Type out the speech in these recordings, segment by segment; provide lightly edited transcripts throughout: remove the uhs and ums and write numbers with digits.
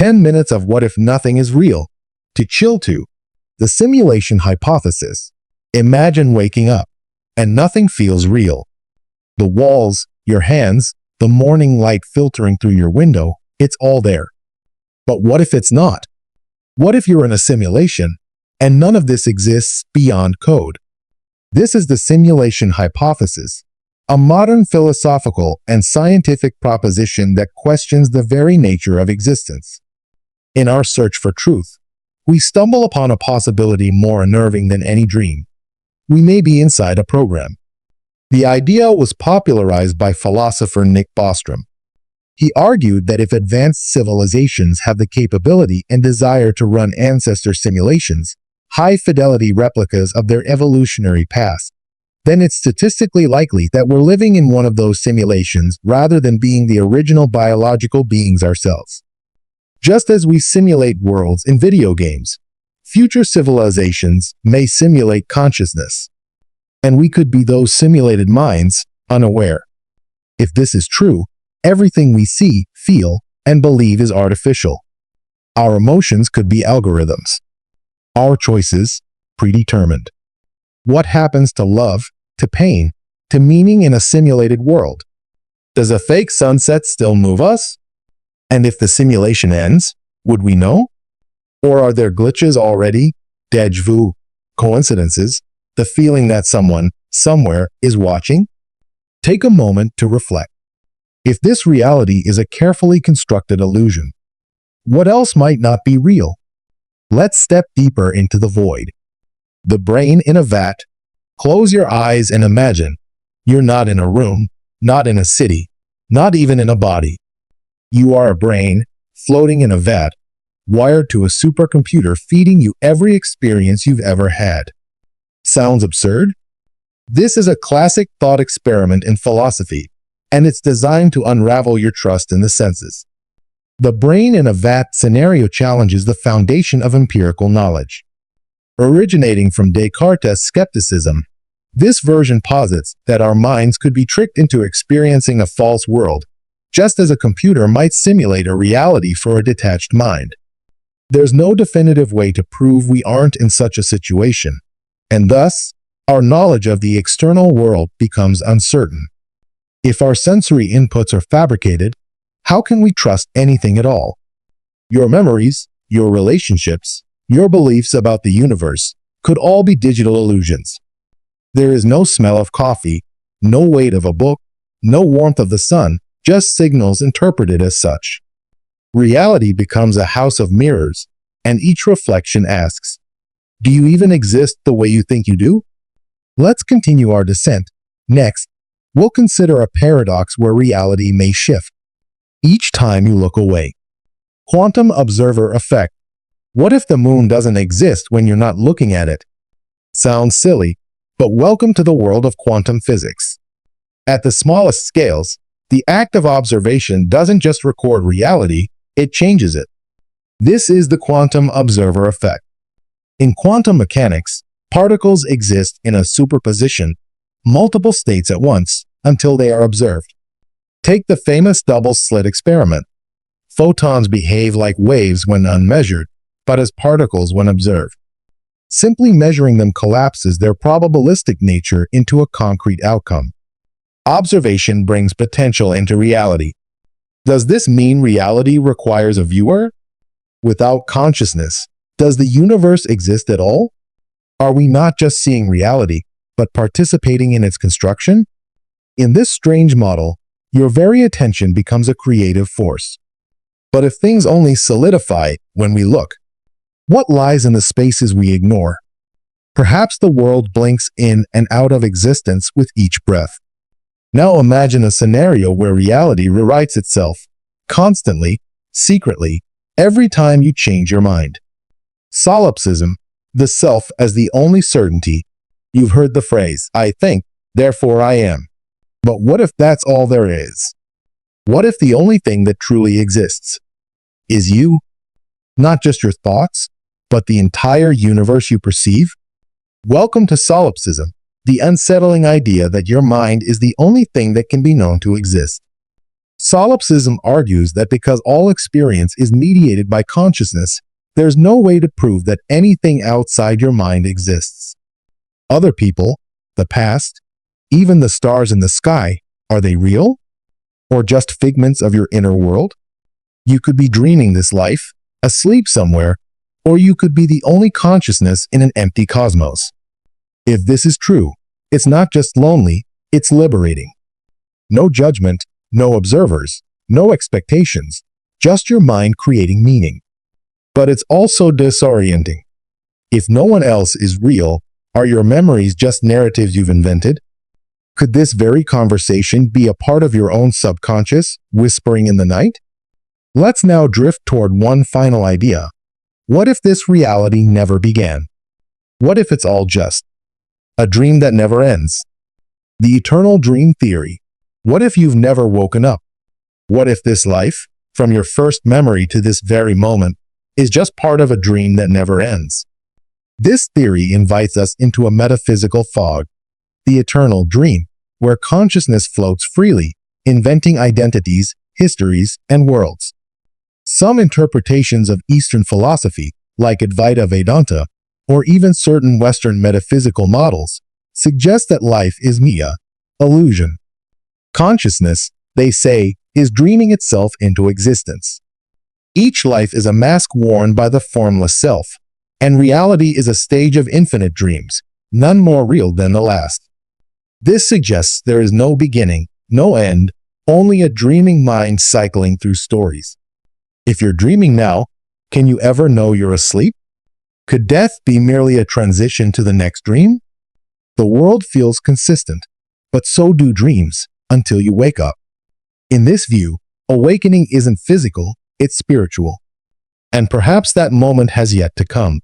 10 minutes of what if nothing is real, to chill to. The simulation hypothesis. Imagine waking up, and nothing feels real. The walls, your hands, the morning light filtering through your window, it's all there. But what if it's not? What if you're in a simulation, and none of this exists beyond code? This is the simulation hypothesis, a modern philosophical and scientific proposition that questions the very nature of existence. In our search for truth, we stumble upon a possibility more unnerving than any dream. We may be inside a program. The idea was popularized by philosopher Nick Bostrom. He argued that if advanced civilizations have the capability and desire to run ancestor simulations, high-fidelity replicas of their evolutionary past, then it's statistically likely that we're living in one of those simulations rather than being the original biological beings ourselves. Just as we simulate worlds in video games, future civilizations may simulate consciousness, and we could be those simulated minds, unaware. If this is true, everything we see, feel, and believe is artificial. Our emotions could be algorithms. Our choices, predetermined. What happens to love, to pain, to meaning in a simulated world? Does a fake sunset still move us? And if the simulation ends, would we know? Or are there glitches already, déjà vu, coincidences, the feeling that someone, somewhere, is watching? Take a moment to reflect. If this reality is a carefully constructed illusion, what else might not be real? Let's step deeper into the void. The brain in a vat. Close your eyes and imagine you're not in a room, not in a city, not even in a body. You are a brain, floating in a vat, wired to a supercomputer feeding you every experience you've ever had. Sounds absurd? This is a classic thought experiment in philosophy, and it's designed to unravel your trust in the senses. The brain in a vat scenario challenges the foundation of empirical knowledge. Originating from Descartes' skepticism, this version posits that our minds could be tricked into experiencing a false world, just as a computer might simulate a reality for a detached mind. There's no definitive way to prove we aren't in such a situation, and thus, our knowledge of the external world becomes uncertain. If our sensory inputs are fabricated, how can we trust anything at all? Your memories, your relationships, your beliefs about the universe could all be digital illusions. There is no smell of coffee, no weight of a book, no warmth of the sun, just signals interpreted as such. Reality becomes a house of mirrors, and each reflection asks, do you even exist the way you think you do? Let's continue our descent. Next, we'll consider a paradox where reality may shift each time you look away. Quantum observer effect. What if the moon doesn't exist when you're not looking at it? Sounds silly, but welcome to the world of quantum physics. At the smallest scales, the act of observation doesn't just record reality, it changes it. This is the quantum observer effect. In quantum mechanics, particles exist in a superposition, multiple states at once, until they are observed. Take the famous double-slit experiment. Photons behave like waves when unmeasured, but as particles when observed. Simply measuring them collapses their probabilistic nature into a concrete outcome. Observation brings potential into reality. Does this mean reality requires a viewer? Without consciousness, does the universe exist at all? Are we not just seeing reality, but participating in its construction? In this strange model, your very attention becomes a creative force. But if things only solidify when we look, what lies in the spaces we ignore? Perhaps the world blinks in and out of existence with each breath. Now imagine a scenario where reality rewrites itself, constantly, secretly, every time you change your mind. Solipsism, the self as the only certainty. You've heard the phrase, I think, therefore I am. But what if that's all there is? What if the only thing that truly exists is you? Not just your thoughts, but the entire universe you perceive? Welcome to Solipsism, the unsettling idea that your mind is the only thing that can be known to exist. Solipsism argues that because all experience is mediated by consciousness, there's no way to prove that anything outside your mind exists. Other people, the past, even the stars in the sky, are they real? Or just figments of your inner world? You could be dreaming this life, asleep somewhere, or you could be the only consciousness in an empty cosmos. If this is true, it's not just lonely, it's liberating. No judgment, no observers, no expectations, just your mind creating meaning. But it's also disorienting. If no one else is real, are your memories just narratives you've invented? Could this very conversation be a part of your own subconscious, whispering in the night? Let's now drift toward one final idea. What if this reality never began? What if it's all just a dream that never ends? The eternal dream theory. What if you've never woken up? What if this life, from your first memory to this very moment, is just part of a dream that never ends? This theory invites us into a metaphysical fog, the eternal dream, where consciousness floats freely, inventing identities, histories, and worlds. Some interpretations of Eastern philosophy, like Advaita Vedanta, or even certain Western metaphysical models, suggest that life is Maya, illusion. Consciousness, they say, is dreaming itself into existence. Each life is a mask worn by the formless self, and reality is a stage of infinite dreams, none more real than the last. This suggests there is no beginning, no end, only a dreaming mind cycling through stories. If you're dreaming now, can you ever know you're asleep? Could death be merely a transition to the next dream? The world feels consistent, but so do dreams, until you wake up. In this view, awakening isn't physical, it's spiritual. And perhaps that moment has yet to come.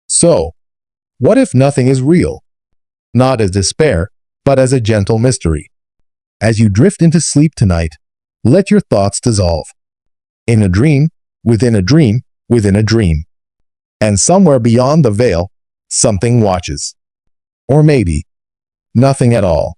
So, what if nothing is real? Not as despair, but as a gentle mystery. As you drift into sleep tonight, let your thoughts dissolve. In a dream, within a dream, within a dream. And somewhere beyond the veil, something watches. Or maybe, nothing at all.